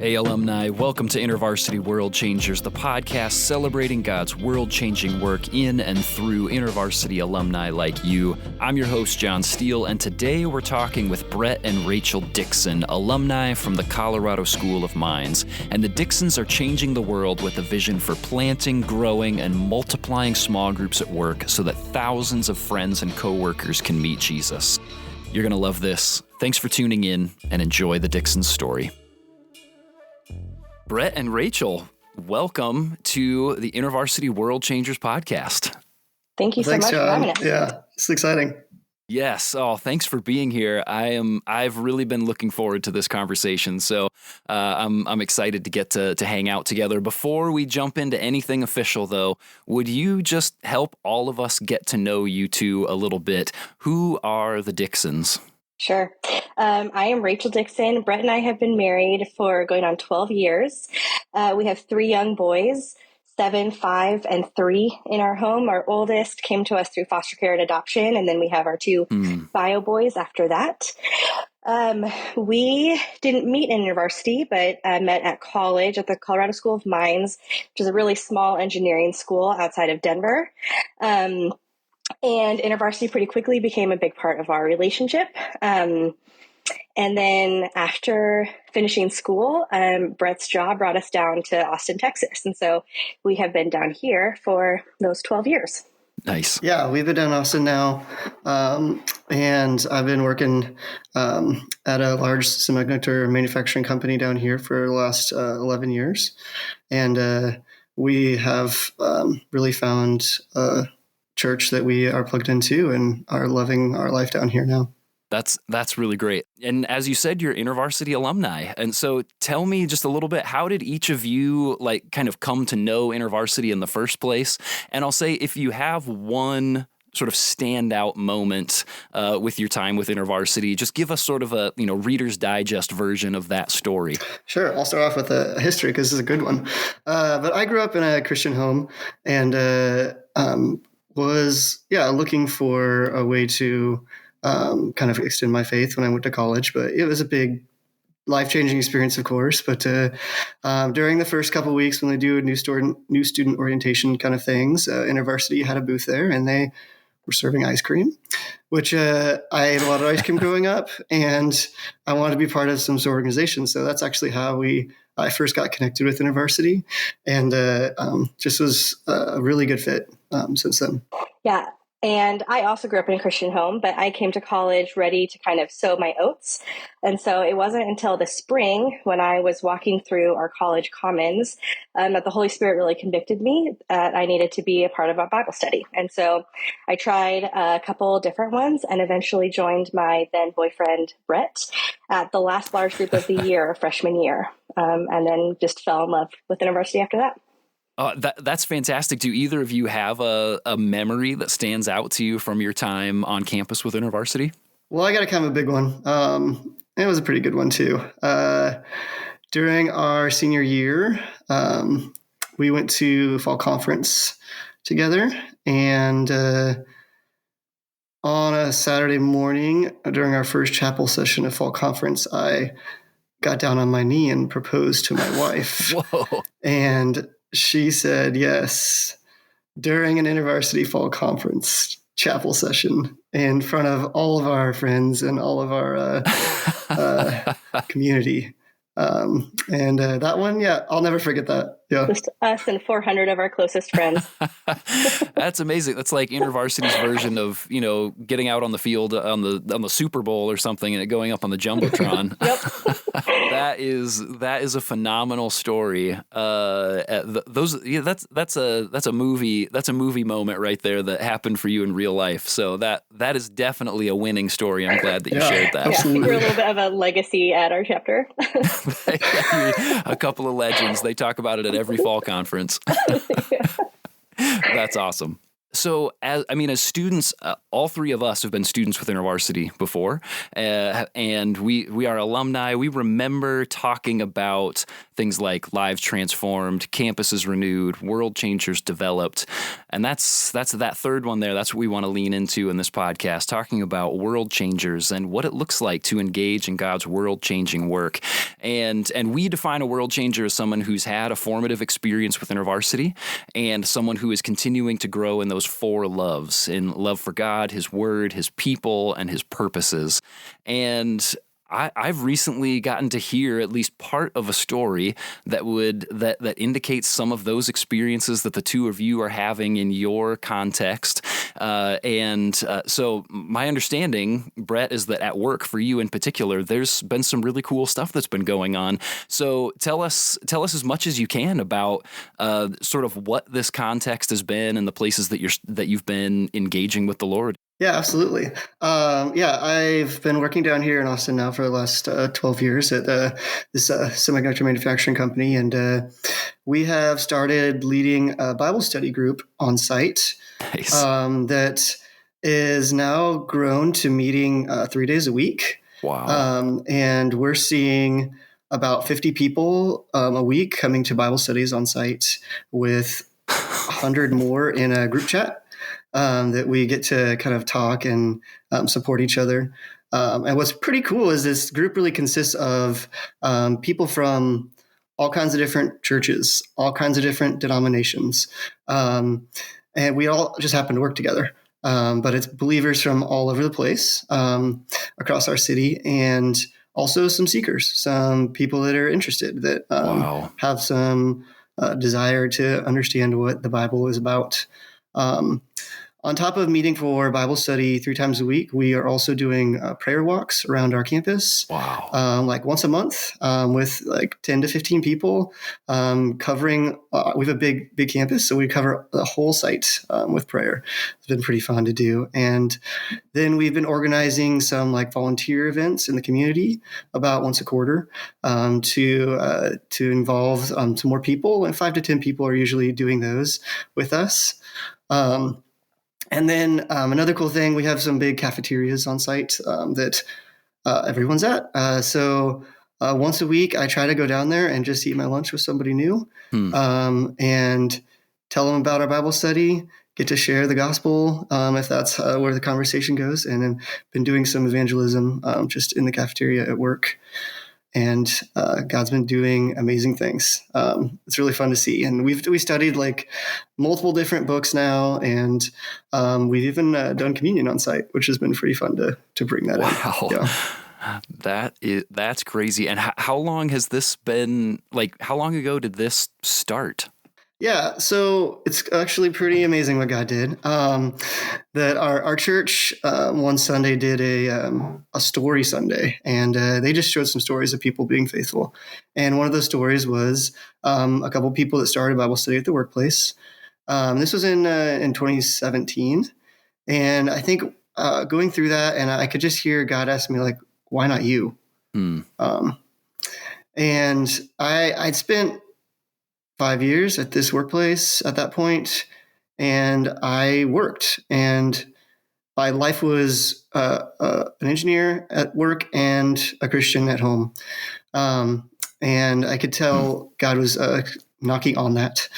Hey alumni, welcome to InterVarsity World Changers, the podcast celebrating God's world-changing work in and through InterVarsity alumni like you. I'm your host, John Steele, and today we're talking with Brett and Rachael Dixon, alumni from the Colorado School of Mines. And the Dixons are changing the world with a vision for planting, growing, and multiplying small groups at work so that thousands of friends and coworkers can meet Jesus. You're going to love this. Thanks for tuning in and enjoy the Dixons story. Brett and Rachael, welcome to the InterVarsity World Changers podcast. Thank you so much, John, for having us. Yeah, it's exciting. Yes. Oh, thanks for being here. I've really been looking forward to this conversation. So I'm excited to get to hang out together. Before we jump into anything official, though, would you just help all of us get to know you two a little bit? Who are the Dixons? Sure. I am Rachael Dixon. Brett and I have been married for going on 12 years. We have 3 young boys, 7, 5, and 3 in our home. Our oldest came to us through foster care and adoption, and then we have our 2 bio boys after that. We didn't meet in university, but met at college at the Colorado School of Mines, which is a really small engineering school outside of Denver. And InterVarsity pretty quickly became a big part of our relationship. And then after finishing school, Brett's job brought us down to Austin, Texas. And so we have been down here for those 12 years. Nice. Yeah, we've been down in Austin now. And I've been working at a large semiconductor manufacturing company down here for the last 11 years. And we have really found church that we are plugged into and are loving our life down here now. That's really great. And as you said, you're InterVarsity alumni. And so tell me just a little bit, how did each of you kind of come to know InterVarsity in the first place? And I'll say, if you have one sort of standout moment with your time with InterVarsity, just give us sort of a Reader's Digest version of that story. Sure. I'll start off with a history because this is a good one. But I grew up in a Christian home and was looking for a way to kind of extend my faith when I went to college. But it was a big life-changing experience, of course. But during the first couple of weeks when they do a new student orientation kind of things, InterVarsity had a booth there, and they were serving ice cream, which I ate a lot of ice cream growing up, and I wanted to be part of some sort of organization. So that's actually how I first got connected with InterVarsity, and just was a really good fit since then. Yeah. And I also grew up in a Christian home, but I came to college ready to kind of sow my oats. And so it wasn't until the spring when I was walking through our college commons that the Holy Spirit really convicted me that I needed to be a part of a Bible study. And so I tried a couple different ones and eventually joined my then boyfriend, Brett, at the last large group of the year, freshman year, and then just fell in love with InterVarsity after that. That's fantastic. Do either of you have a memory that stands out to you from your time on campus with InterVarsity? Well, I got a kind of a big one. It was a pretty good one too. During our senior year, we went to fall conference together, and on a Saturday morning during our first chapel session of fall conference, I got down on my knee and proposed to my wife. Whoa. And she said yes during an InterVarsity fall conference chapel session in front of all of our friends and all of our community. And that one, I'll never forget that. Yeah. Just us and 400 of our closest friends. That's amazing. That's like InterVarsity's version of, getting out on the field on the Super Bowl or something and it going up on the Jumbotron. Yep. That is a phenomenal story. That's a movie moment right there that happened for you in real life. So that is definitely a winning story. I'm glad that you shared that. Yeah, we're a little bit of a legacy at our chapter. A couple of legends. They talk about it at every fall conference. That's awesome. So, as students, all three of us have been students with InterVarsity before, and we are alumni. We remember talking about things like lives transformed, campuses renewed, world changers developed, and that's that third one there. That's what we want to lean into in this podcast, talking about world changers and what it looks like to engage in God's world changing work. And we define a world changer as someone who's had a formative experience with InterVarsity and someone who is continuing to grow in those four loves, in love for God, His Word, His people, and His purposes. And I've recently gotten to hear at least part of a story that indicates some of those experiences that the two of you are having in your context. So my understanding, Brett, is that at work for you in particular, there's been some really cool stuff that's been going on. So tell us as much as you can about sort of what this context has been and the places that you've been engaging with the Lord. Yeah, absolutely. I've been working down here in Austin now for the last 12 years at this semiconductor manufacturing company, and we have started leading a Bible study group on site. Nice. That is now grown to meeting 3 days a week. Wow. And we're seeing about 50 people a week coming to Bible studies on site, with 100 more in a group chat. That we get to kind of talk and support each other. And what's pretty cool is this group really consists of people from all kinds of different churches, all kinds of different denominations. And we all just happen to work together. But it's believers from all over the place across our city, and also some seekers, some people that are interested, that have some desire to understand what the Bible is about. On top of meeting for Bible study 3 times a week, we are also doing prayer walks around our campus. Wow. Like once a month, with like 10 to 15 people, covering, we have a big campus, so we cover the whole site with prayer. It's been pretty fun to do. And then we've been organizing some like volunteer events in the community about once a quarter, to involve some more people, and 5 to 10 people are usually doing those with us. And then another cool thing, we have some big cafeterias on site that everyone's at. So once a week, I try to go down there and just eat my lunch with somebody new, and tell them about our Bible study, get to share the gospel if that's where the conversation goes. And then been doing some evangelism just in the cafeteria at work. And God's been doing amazing things. It's really fun to see. And we studied like multiple different books now, and we've even done communion on site, which has been pretty fun to bring that in. Wow. Yeah. That's crazy. And how long has this been? Like, how long ago did this start? Yeah, so it's actually pretty amazing what God did. That our church one Sunday did a story Sunday, and they just showed some stories of people being faithful. And one of those stories was a couple of people that started Bible study at the workplace. This was in 2017, and I think going through that, and I could just hear God ask me, like, "Why not you?" And I'd spent 5 years at this workplace at that point, and I worked, and my life was an engineer at work and a Christian at home. And I could tell God was knocking on that.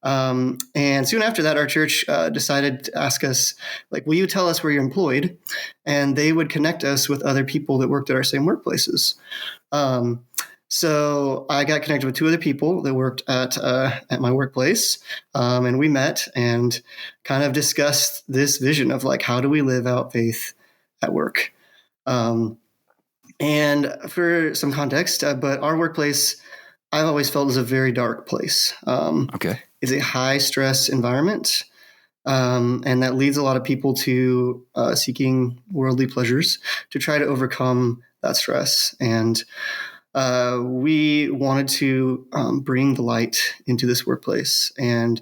And soon after that, our church decided to ask us, like, will you tell us where you're employed? And they would connect us with other people that worked at our same workplaces. So I got connected with 2 other people that worked at my workplace, and we met and kind of discussed this vision of like, how do we live out faith at work? And for some context, but our workplace, I've always felt, is a very dark place. Okay. It's a high stress environment, and that leads a lot of people to seeking worldly pleasures to try to overcome that stress. And we wanted to bring the light into this workplace. And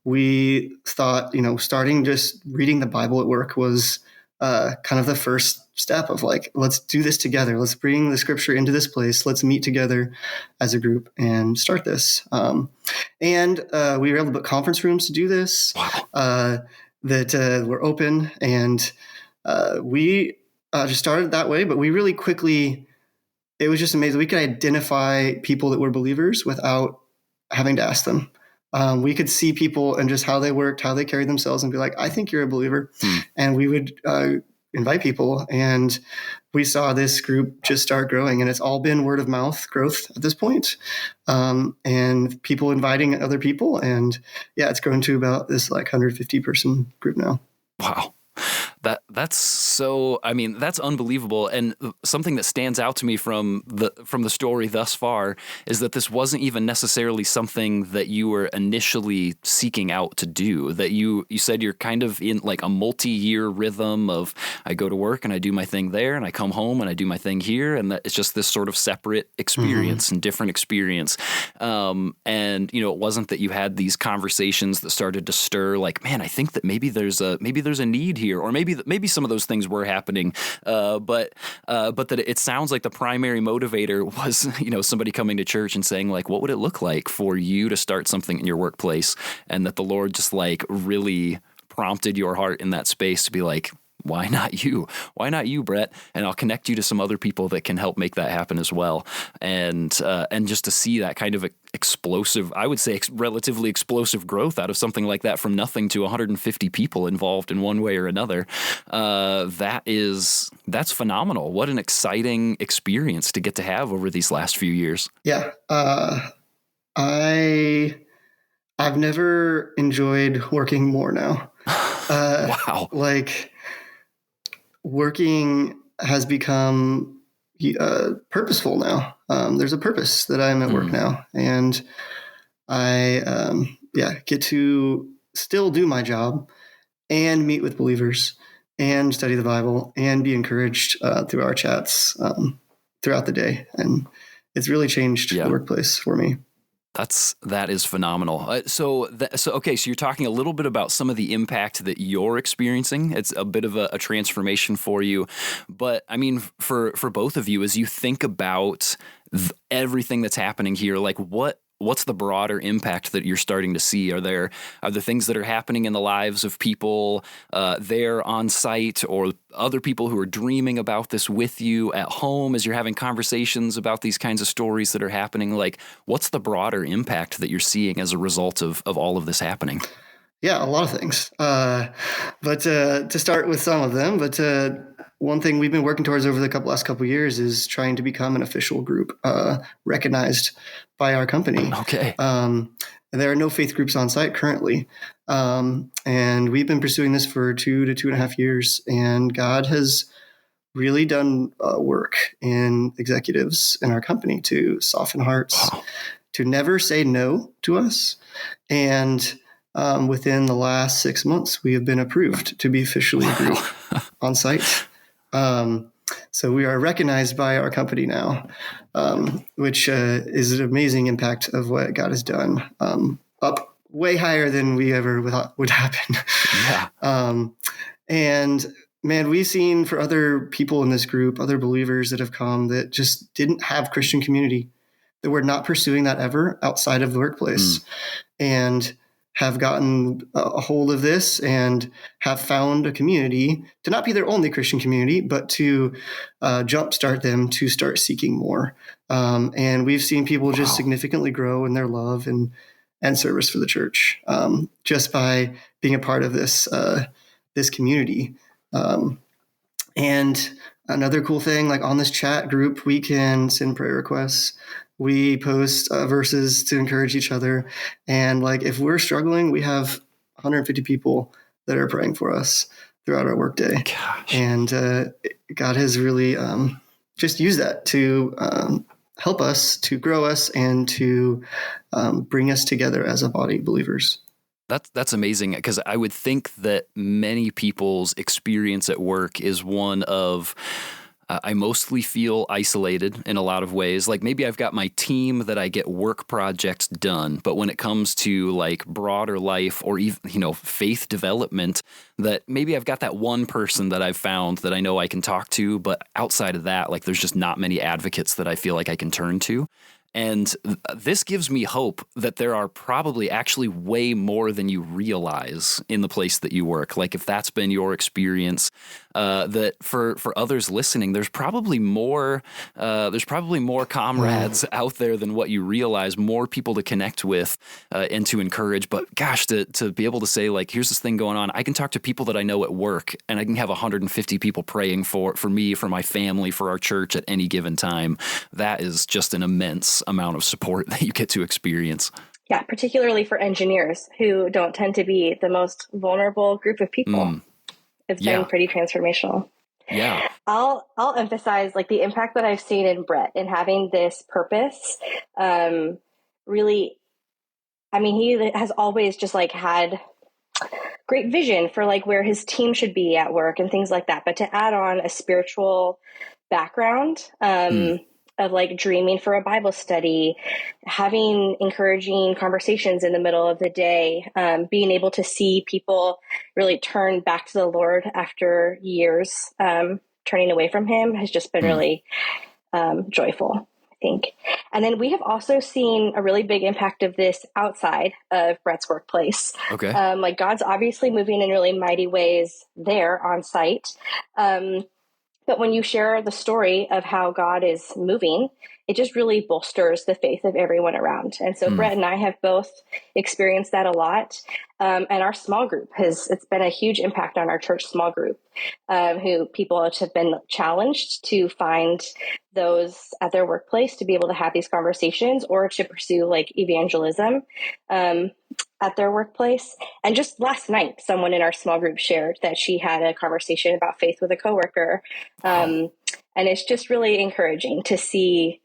we thought, starting just reading the Bible at work was kind of the first step of like, let's do this together. Let's bring the scripture into this place. Let's meet together as a group and start this. And we were able to book conference rooms to do this. Wow. that were open, and we just started that way. But we really quickly, it was just amazing. We could identify people that were believers without having to ask them. We could see people and just how they worked, how they carried themselves, and be like, I think you're a believer. And we would invite people, and we saw this group just start growing, and it's all been word of mouth growth at this point. And people inviting other people. And yeah, it's grown to about this like 150 person group now. Wow. That's unbelievable. And something that stands out to me from the story thus far is that this wasn't even necessarily something that you were initially seeking out to do. That you said you're kind of in like a multi-year rhythm of, I go to work and I do my thing there, and I come home and I do my thing here, and that it's just this sort of separate experience and different experience. And it wasn't that you had these conversations that started to stir like, man, I think that maybe there's a need here, or maybe some of those things were happening, but that it sounds like the primary motivator was, somebody coming to church and saying like, what would it look like for you to start something in your workplace? And that the Lord just like really prompted your heart in that space to be like, why not you? Why not you, Brett? And I'll connect you to some other people that can help make that happen as well. And just to see that kind of explosive, I would say relatively explosive growth out of something like that from nothing to 150 people involved in one way or another. That's phenomenal. What an exciting experience to get to have over these last few years. Yeah. I've never enjoyed working more now. Wow. Like, working has become purposeful now. There's a purpose that I'm at work now, and I get to still do my job and meet with believers and study the Bible and be encouraged through our chats throughout the day. And it's really changed the workplace for me. That is phenomenal. So you're talking a little bit about some of the impact that you're experiencing. It's a bit of a transformation for you, but I mean, for both of you, as you think about everything that's happening here, like what's the broader impact that you're starting to see? Are there things that are happening in the lives of people there on site, or other people who are dreaming about this with you at home as you're having conversations about these kinds of stories that are happening? Like, what's the broader impact that you're seeing as a result of all of this happening? Yeah, a lot of things. But to start with some of them, one thing we've been working towards over the last couple of years is trying to become an official group recognized by our company. Okay. There are no faith groups on site currently. And we've been pursuing this for 2 to 2.5 years. And God has really done work in executives in our company to soften hearts, to never say no to us. And within the last 6 months, we have been approved to be officially a group on site. So we are recognized by our company now, which is an amazing impact of what God has done, up way higher than we ever would happen. Yeah. And man, we've seen for other people in this group, other believers that have come that just didn't have Christian community, that were not pursuing that ever outside of the workplace, and have gotten a hold of this and have found a community to not be their only Christian community, but to jumpstart them to start seeking more. And we've seen people just significantly grow in their love and service for the church just by being a part of this community. And another cool thing, like on this chat group, we can send prayer requests. We post verses to encourage each other. And like, if we're struggling, we have 150 people that are praying for us throughout our workday. Gosh. And God has really just used that to help us, to grow us, and to bring us together as a body of believers. That's amazing, because I would think that many people's experience at work is one of, I mostly feel isolated in a lot of ways. Like, maybe I've got my team that I get work projects done, but when it comes to like broader life or even, faith development, that maybe I've got that one person that I've found that I know I can talk to, but outside of that, like, there's just not many advocates that I feel like I can turn to. And this gives me hope that there are probably actually way more than you realize in the place that you work. Like if that's been your experience, that for others listening, there's probably more comrades out there than what you realize, more people to connect with and to encourage. But gosh, to be able to say like, here's this thing going on. I can talk to people that I know at work, and I can have 150 people praying for me, for my family, for our church at any given time. That is just an immense amount of support that you get to experience. Yeah, particularly for engineers who don't tend to be the most vulnerable group of people. It's been pretty transformational. Yeah. I'll emphasize like the impact that I've seen in Brett in having this purpose. Really, I mean, he has always just like had great vision for like where his team should be at work and things like that. But to add on a spiritual background, of like dreaming for a Bible study, having encouraging conversations in the middle of the day, being able to see people really turn back to the Lord after years turning away from him has just been really joyful, I think. And then we have also seen a really big impact of this outside of Brett's workplace. Okay. Like God's obviously moving in really mighty ways there on site. But when you share the story of how God is moving, it just really bolsters the faith of everyone around. And so Brett and I have both experienced that a lot. And our small group it's been a huge impact on our church small group, who people have been challenged to find those at their workplace to be able to have these conversations or to pursue like evangelism at their workplace. And just last night, someone in our small group shared that she had a conversation about faith with a coworker. And it's just really encouraging to see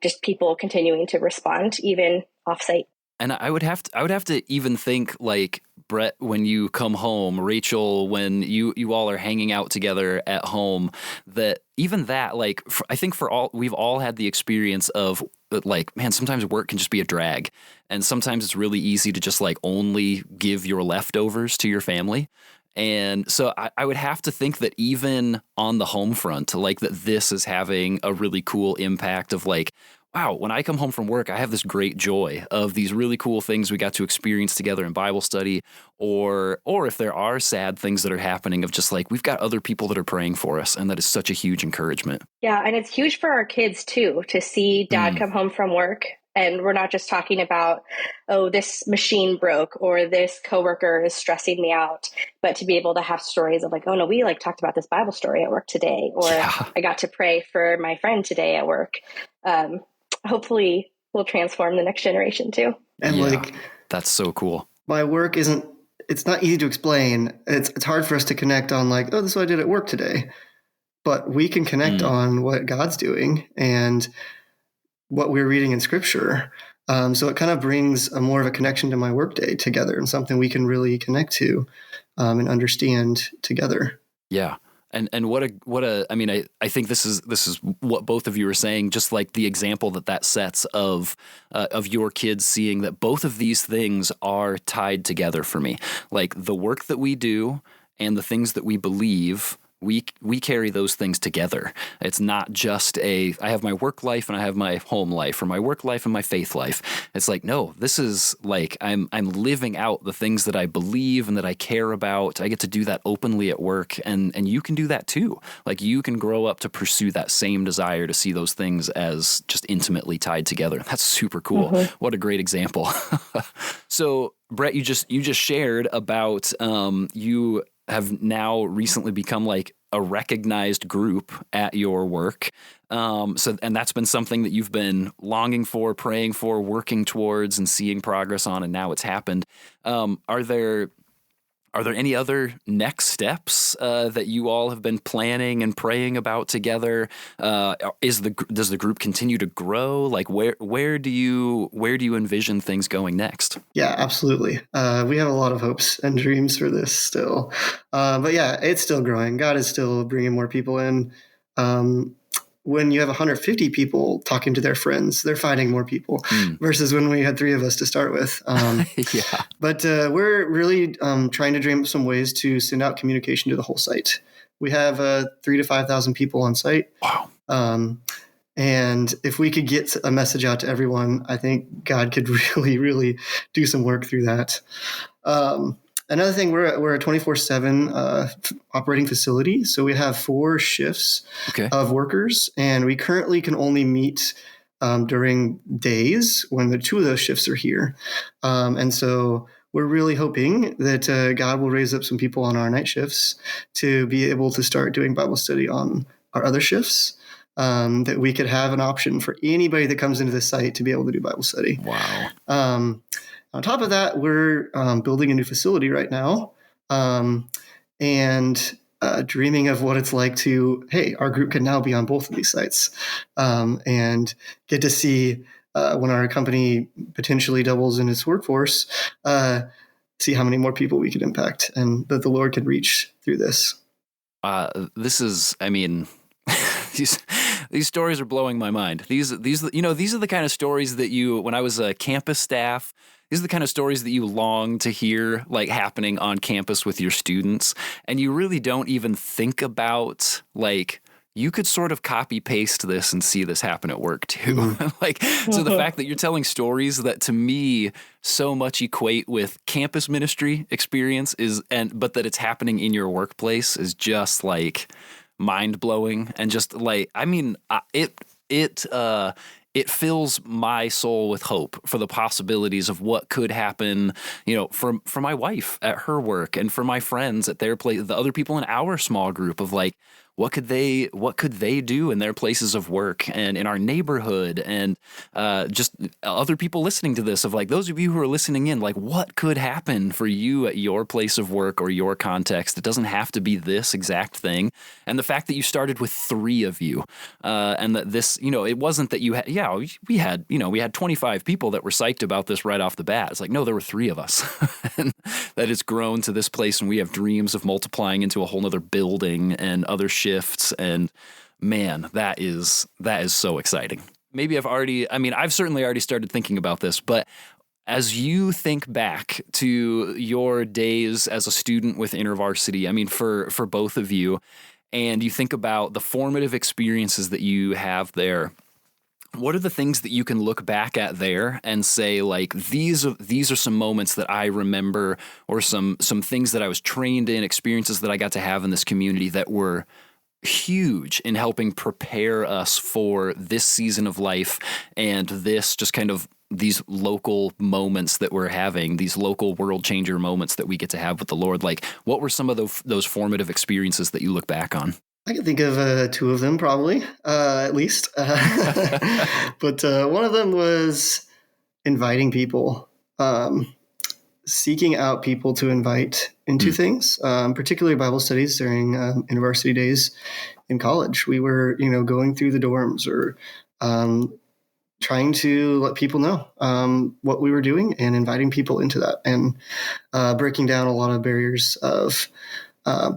just people continuing to respond, even offsite. And I would have to even think like, Brett, when you come home, Rachel, when you all are hanging out together at home, that even that, like, I think we've all had the experience of like, man, sometimes work can just be a drag. And sometimes it's really easy to just like only give your leftovers to your family. And so I would have to think that even on the home front, like that this is having a really cool impact of like, wow, when I come home from work, I have this great joy of these really cool things we got to experience together in Bible study, or if there are sad things that are happening of just like, we've got other people that are praying for us, and that is such a huge encouragement. Yeah, and it's huge for our kids too, to see dad come home from work. And we're not just talking about, oh, this machine broke or this coworker is stressing me out, but to be able to have stories of like, oh no, we like talked about this Bible story at work today, or I got to pray for my friend today at work. Hopefully will transform the next generation too. And like, that's so cool. My work it's not easy to explain. It's hard for us to connect on like, oh, this is what I did at work today, but we can connect on what God's doing and what we're reading in scripture. So it kind of brings more of a connection to my workday together and something we can really connect to and understand together. Yeah. And what a I mean, I think this is what both of you are saying, just like the example that sets of your kids seeing that both of these things are tied together for me. Like the work that we do and the things that we believe, we carry those things together. It's not just I have my work life and I have my home life, or my work life and my faith life. It's like, no, this is like I'm living out the things that I believe and that I care about. I get to do that openly at work, and you can do that too. Like you can grow up to pursue that same desire to see those things as just intimately tied together. That's super cool. What a great example. So, Brett, you just shared about you have now recently become like a recognized group at your work. And that's been something that you've been longing for, praying for, working towards, and seeing progress on, and now it's happened. Are there any other next steps that you all have been planning and praying about together? Does the group continue to grow? Like where do you envision things going next? Yeah, absolutely. We have a lot of hopes and dreams for this still. But yeah, it's still growing. God is still bringing more people in. When you have 150 people talking to their friends, they're finding more people versus when we had 3 of us to start with. Yeah. But we're really trying to dream up some ways to send out communication to the whole site. We have 3,000 to 5,000 people on site. Wow. And if we could get a message out to everyone, I think God could really, really do some work through that. Another thing, we're a 24/7 operating facility. So we have 4 shifts of workers, and we currently can only meet during days when the 2 of those shifts are here. And so we're really hoping that God will raise up some people on our night shifts to be able to start doing Bible study on our other shifts, that we could have an option for anybody that comes into the site to be able to do Bible study. Wow. On top of that, we're building a new facility right now, and dreaming of what it's like to, hey, our group can now be on both of these sites, and get to see when our company potentially doubles in its workforce, see how many more people we could impact and that the Lord could reach through this. This is, I mean, these stories are blowing my mind. These are the kind of stories that when I was a campus staff, these are the kind of stories that you long to hear, like, happening on campus with your students. And you really don't even think about, like, you could sort of copy paste this and see this happen at work too. Mm-hmm. So the fact that you're telling stories that to me so much equate with campus ministry experience but that it's happening in your workplace is just like mind blowing. And just like, I mean, it fills my soul with hope for the possibilities of what could happen, for my wife at her work, and for my friends at their place, the other people in our small group, of like, what could they do in their places of work and in our neighborhood, and just other people listening to this, of like, those of you who are listening in, like, what could happen for you at your place of work or your context? It doesn't have to be this exact thing. And the fact that you started with 3 of you, and that this, it wasn't that you had, we had 25 people that were psyched about this right off the bat. It's like, no, there were 3 of us, and that it's grown to this place, and we have dreams of multiplying into a whole nother building and other shifts. And man, that is so exciting. Maybe I've certainly already started thinking about this, but as you think back to your days as a student with InterVarsity, I mean, for both of you, and you think about the formative experiences that you have there, what are the things that you can look back at there and say, like, these are some moments that I remember, or some things that I was trained in, experiences that I got to have in this community that were huge in helping prepare us for this season of life, and this just kind of these local moments that we're having, these local world changer moments that we get to have with the Lord? Like, what were some of those formative experiences that you look back on? I can think of 2 of them, probably, at least. But one of them was inviting people, seeking out people to invite into things, particularly Bible studies during InterVarsity days in college. We were, going through the dorms, or trying to let people know what we were doing, and inviting people into that, and breaking down a lot of barriers of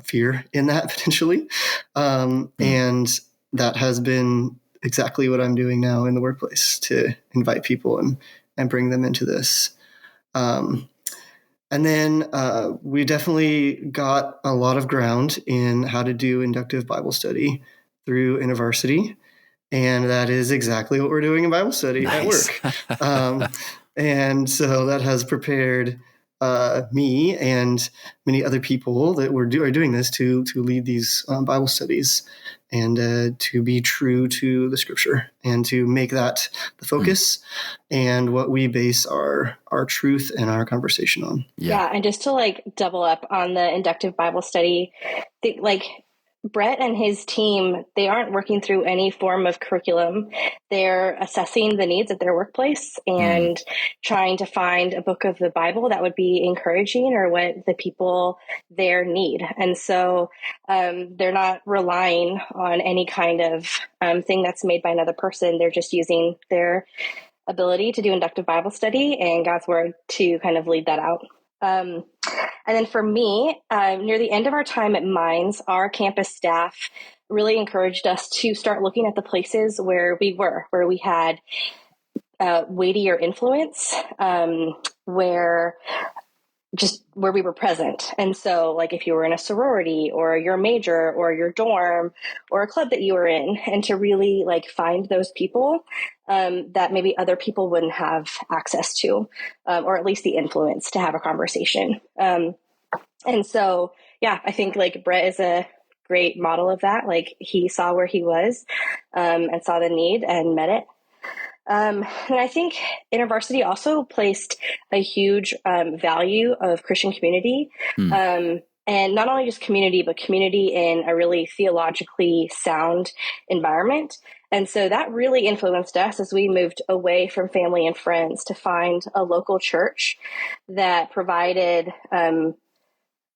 fear in that, potentially. And that has been exactly what I'm doing now in the workplace, to invite people and bring them into this. And then we definitely got a lot of ground in how to do inductive Bible study through InterVarsity. And that is exactly what we're doing in Bible study at work. And so that has prepared me and many other people that are doing this to lead these Bible studies, and to be true to the Scripture, and to make that the focus and what we base our truth and our conversation on. Yeah, and just to like double up on the inductive Bible study, Brett and his team, they aren't working through any form of curriculum. They're assessing the needs of their workplace and trying to find a book of the Bible that would be encouraging, or what the people there need. And so they're not relying on any kind of thing that's made by another person. They're just using their ability to do inductive Bible study and God's word to kind of lead that out. And then for me, near the end of our time at Mines, our campus staff really encouraged us to start looking at the places where we had weightier influence, where just where we were present. And so like if you were in a sorority or your major or your dorm or a club that you were in, and to really like find those people that maybe other people wouldn't have access to, or at least the influence to have a conversation. And so, yeah, I think like Brett is a great model of that. Like he saw where he was and saw the need and met it. And I think InterVarsity also placed a huge value of Christian community. And not only just community, but community in a really theologically sound environment. And so that really influenced us as we moved away from family and friends to find a local church that provided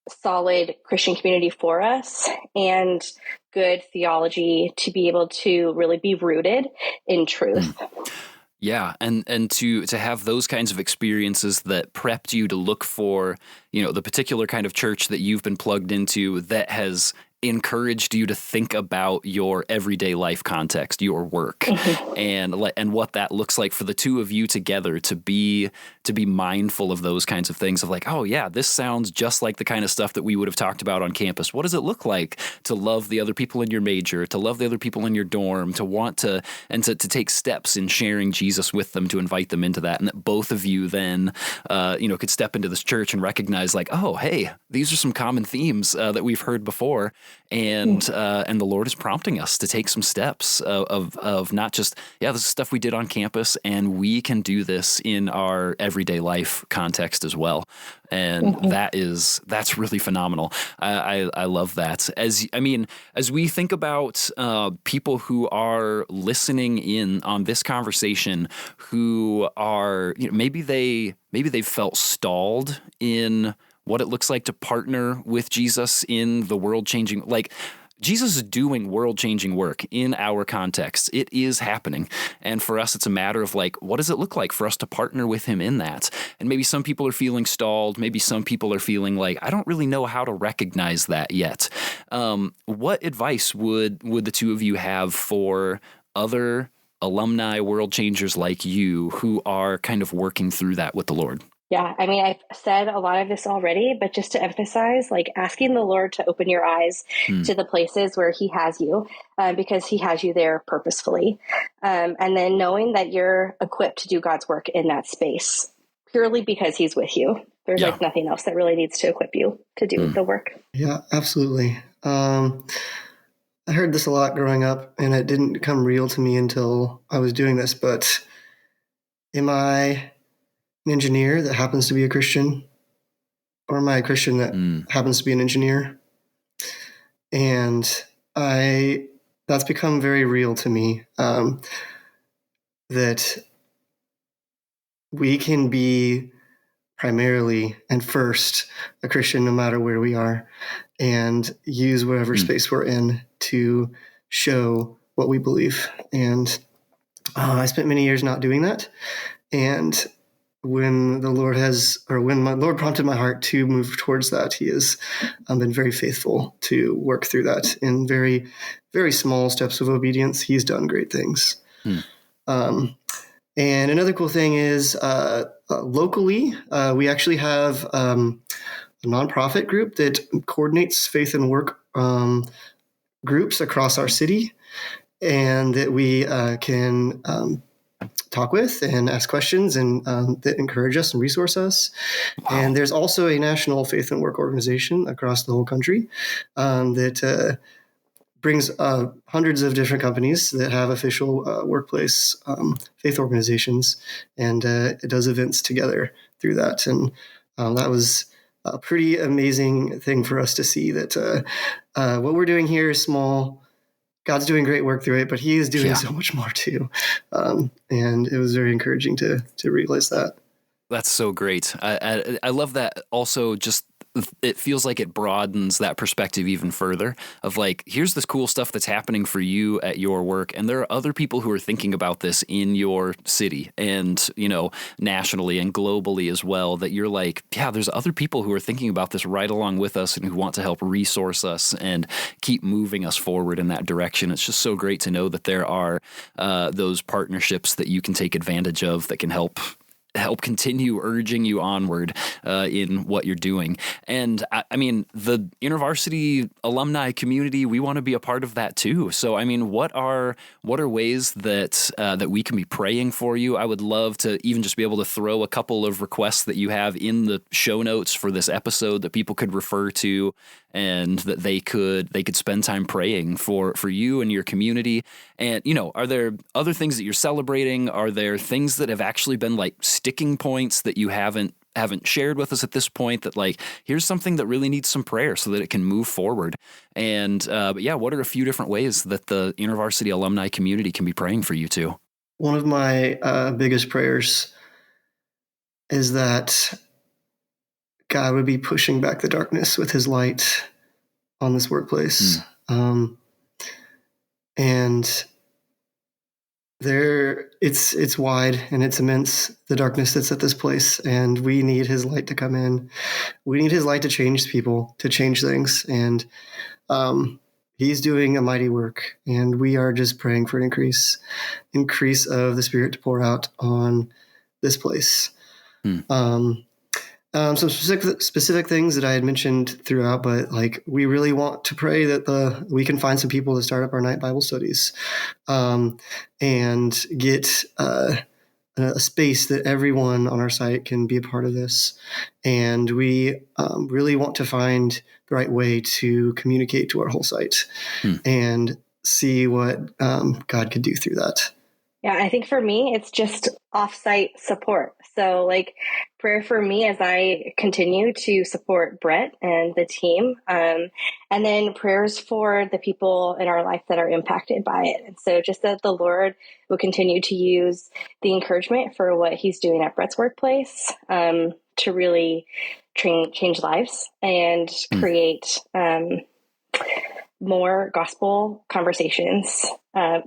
solid Christian community for us and good theology to be able to really be rooted in truth. Yeah, and to have those kinds of experiences that prepped you to look for, the particular kind of church that you've been plugged into that has encouraged you to think about your everyday life context, your work, and what that looks like for the two of you together to be mindful of those kinds of things of like, oh yeah, this sounds just like the kind of stuff that we would have talked about on campus. What does it look like to love the other people in your major, to love the other people in your dorm, to want to take steps in sharing Jesus with them, to invite them into that, and that both of you then could step into this church and recognize like, oh hey, these are some common themes that we've heard before. And the Lord is prompting us to take some steps of not just, this is stuff we did on campus, and we can do this in our everyday life context as well. And that's really phenomenal. I love that. As we think about people who are listening in on this conversation, who are, maybe they've felt stalled in what it looks like to partner with Jesus in the world-changing, like Jesus is doing world-changing work in our context. It is happening. And for us, it's a matter of like, what does it look like for us to partner with him in that? And maybe some people are feeling stalled. Maybe some people are feeling like, I don't really know how to recognize that yet. What advice would the two of you have for other alumni world changers like you who are kind of working through that with the Lord? Yeah, I've said a lot of this already, but just to emphasize, like asking the Lord to open your eyes to the places where he has you, because he has you there purposefully. And then knowing that you're equipped to do God's work in that space purely because he's with you. There's like nothing else that really needs to equip you to do the work. Yeah, absolutely. I heard this a lot growing up, and it didn't come real to me until I was doing this, but am I an engineer that happens to be a Christian, or am I a Christian that happens to be an engineer? And that's become very real to me, that we can be primarily and first a Christian no matter where we are, and use whatever space we're in to show what we believe. And I spent many years not doing that. And when my Lord prompted my heart to move towards that, he has been very faithful to work through that in very, very small steps of obedience. He's done great things. And another cool thing is locally, we actually have a nonprofit group that coordinates faith and work groups across our city, and that we can talk with and ask questions, and that encourage us and resource us. Wow. And there's also a national faith and work organization across the whole country that brings hundreds of different companies that have official workplace faith organizations, and it does events together through that. And that was a pretty amazing thing for us to see, that what we're doing here is small. God's doing great work through it, but he is doing so much more too. And it was very encouraging to realize that. That's so great. I love that. Also, just it feels like it broadens that perspective even further of like, here's this cool stuff that's happening for you at your work, and there are other people who are thinking about this in your city and, nationally and globally as well, that you're like, there's other people who are thinking about this right along with us and who want to help resource us and keep moving us forward in that direction. It's just so great to know that there are those partnerships that you can take advantage of that can help help continue urging you onward in what you're doing. And I mean, the InterVarsity alumni community, we want to be a part of that too. So, I mean, what are ways that that we can be praying for you? I would love to even just be able to throw a couple of requests that you have in the show notes for this episode that people could refer to, and that they could spend time praying for you and your community. And, you know, are there other things that you're celebrating? Are there things that have actually been like sticking points that you haven't shared with us at this point, that like, here's something that really needs some prayer so that it can move forward? And but yeah, what are a few different ways that the InterVarsity alumni community can be praying for you too? One of my biggest prayers is that God would be pushing back the darkness with his light on this workplace. And it's wide and it's immense, the darkness that's at this place, and we need his light to come in. We need his light to change people, to change things, and he's doing a mighty work, and we are just praying for an increase of the Spirit to pour out on this place. Some specific things that I had mentioned throughout, but like, we really want to pray that we can find some people to start up our night Bible studies, and get a space that everyone on our site can be a part of this. And we really want to find the right way to communicate to our whole site and see what God could do through that. Yeah, I think for me, it's just offsite support. So like, prayer for me as I continue to support Brett and the team. And then prayers for the people in our life that are impacted by it. And so just that the Lord will continue to use the encouragement for what he's doing at Brett's workplace to really change lives and create more gospel conversations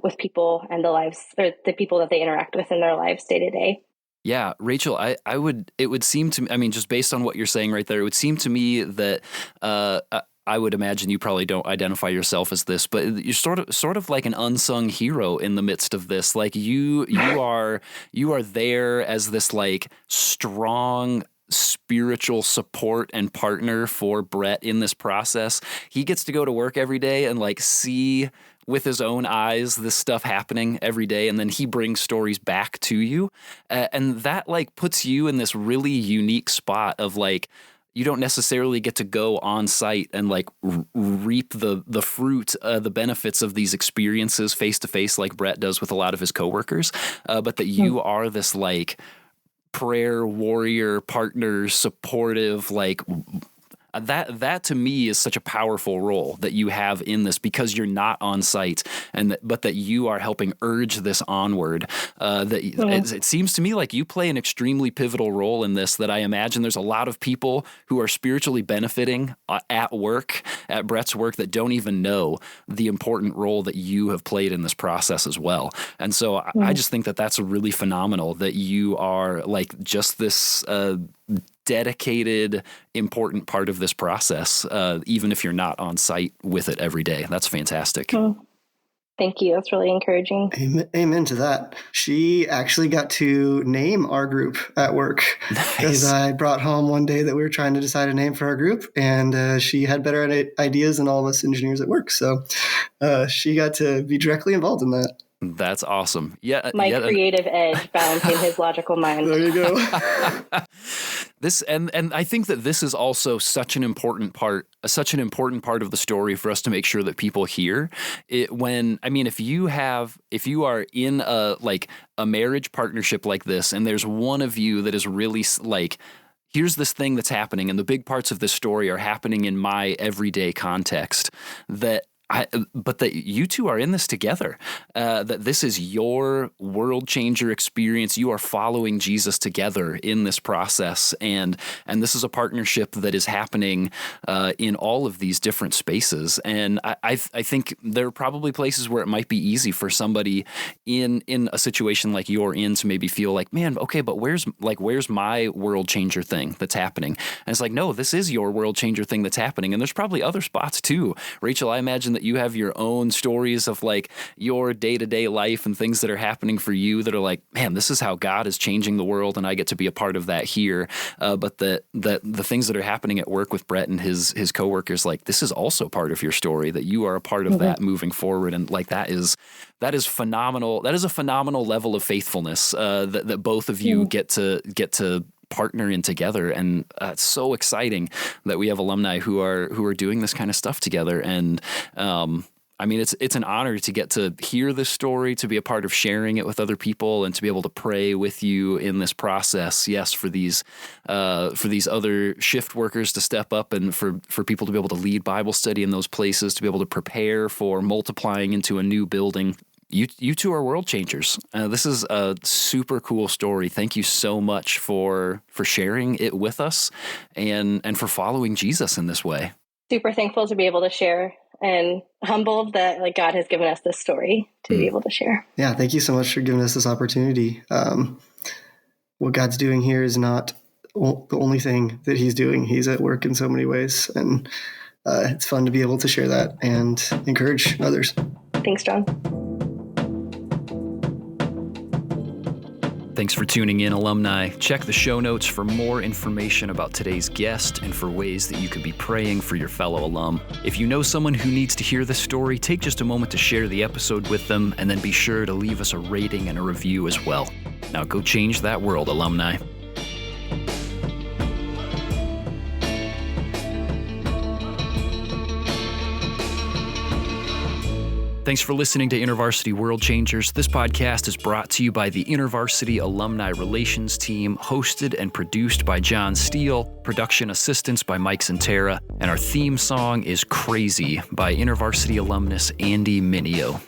with people and the people that they interact with in their lives day to day. Yeah, Rachel, it would seem to me, I mean, just based on what you're saying right there, it would seem to me that I would imagine you probably don't identify yourself as this, but you're sort of like an unsung hero in the midst of this. Like you are there as this like strong spiritual support and partner for Brett in this process. He gets to go to work every day and like see with his own eyes this stuff happening every day, and then he brings stories back to you, and that like puts you in this really unique spot of like, you don't necessarily get to go on site and like reap the fruit, the benefits of these experiences face to face like Brett does with a lot of his coworkers, but that you are this like prayer warrior, partner, supportive, like that to me is such a powerful role that you have in this, because you're not on site, but that you are helping urge this onward. It seems to me like you play an extremely pivotal role in this, that I imagine there's a lot of people who are spiritually benefiting at Brett's work, that don't even know the important role that you have played in this process as well. And so I just think that that's really phenomenal that you are like just this dedicated, important part of this process, even if you're not on site with it every day. That's fantastic. Thank you. That's really encouraging. Amen to that. She actually got to name our group at work, because I brought home one day that we were trying to decide a name for our group, and she had better ideas than all of us engineers at work. So she got to be directly involved in that. That's awesome. Yeah, my creative edge balancing his logical mind. There you go. This and I think that this is also such an important part of the story for us to make sure that people hear it. If you are in a marriage partnership like this, and there's one of you that is really like, here's this thing that's happening, and the big parts of this story are happening in my everyday context, but that you two are in this together, that this is your world changer experience. You are following Jesus together in this process, and this is a partnership that is happening in all of these different spaces. And I think there are probably places where it might be easy for somebody in a situation like you're in to maybe feel like, man, okay, but where's my world changer thing that's happening? And it's like, no, this is your world changer thing that's happening, and there's probably other spots too. Rachel, I imagine that you have your own stories of like your day-to-day life and things that are happening for you that are like, man, this is how God is changing the world, and I get to be a part of that here. But the things that are happening at work with Brett and his coworkers, like this is also part of your story, that you are a part of that moving forward. And like that is phenomenal. That is a phenomenal level of faithfulness that both of you get to partner in together. And it's so exciting that we have alumni who are doing this kind of stuff together. And I mean, it's an honor to get to hear this story, to be a part of sharing it with other people, and to be able to pray with you in this process. Yes, for these other shift workers to step up, and for people to be able to lead Bible study in those places, to be able to prepare for multiplying into a new building. You two are world changers. This is a super cool story. Thank you so much for sharing it with us, and for following Jesus in this way. Super thankful to be able to share, and humbled that like God has given us this story to be able to share. Yeah, thank you so much for giving us this opportunity. What God's doing here is not the only thing that he's doing. He's at work in so many ways, and it's fun to be able to share that and encourage others. Thanks, John. Thanks for tuning in, alumni. Check the show notes for more information about today's guest and for ways that you could be praying for your fellow alum. If you know someone who needs to hear this story, take just a moment to share the episode with them, and then be sure to leave us a rating and a review as well. Now go change that world, alumni. Thanks for listening to InterVarsity World Changers. This podcast is brought to you by the InterVarsity Alumni Relations Team, hosted and produced by John Steele, production assistance by Mike Santera, and our theme song is Crazy by InterVarsity alumnus Andy Minio.